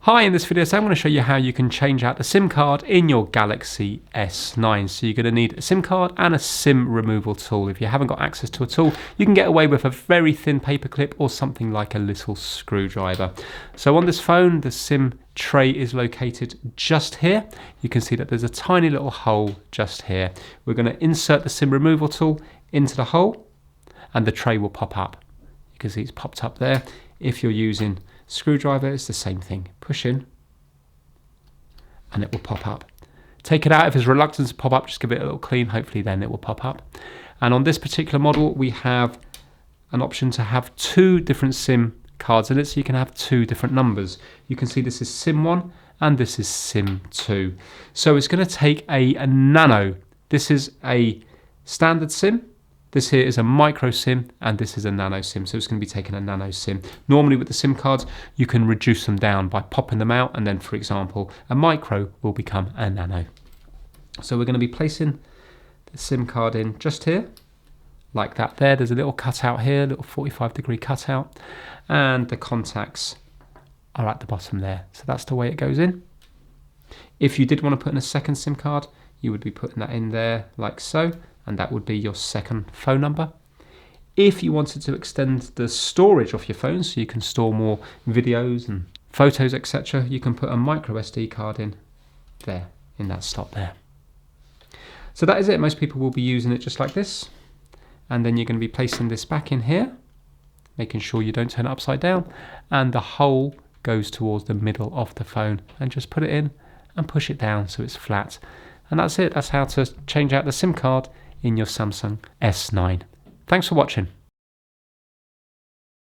Hi, in this video, I'm going to show you how you can change out the SIM card in your Galaxy S9. So you're going to need a SIM card and a SIM removal tool. If you haven't got access to a tool, you can get away with a very thin paper clip or something like a little screwdriver. So on this phone, the SIM tray is located just here. You can see that there's a tiny little hole just here. We're going to insert the SIM removal tool into the hole and the tray will pop up. You can see it's popped up there. If you're using screwdriver, it's the same thing. Push in and it will pop up. Take it out. If there's reluctance to pop up, just give it a little clean. Hopefully then it will pop up. And on this particular model, we have an option to have two different SIM cards in it, so you can have two different numbers. You can see this is SIM 1 and this is SIM 2. So it's going to take a nano. This is a standard SIM. This here is a micro SIM and this is a nano SIM, so it's going to be taking a nano SIM. Normally with the SIM cards, you can reduce them down by popping them out, and then, for example, a micro will become a nano. So we're going to be placing the SIM card in just here, like that there. There's a little cutout here, a little 45-degree cutout, and the contacts are at the bottom there. So that's the way it goes in. If you did want to put in a second SIM card, you would be putting that in there like so, and that would be your second phone number. If you wanted to extend the storage of your phone so you can store more videos and photos, etc., you can put a micro SD card in there, in that slot there. So that is it. Most people will be using it just like this, and then you're going to be placing this back in here, making sure you don't turn it upside down, and the hole goes towards the middle of the phone, and just put it in and push it down so it's flat. And that's it. That's how to change out the SIM card in your Samsung S9. Thanks for watching.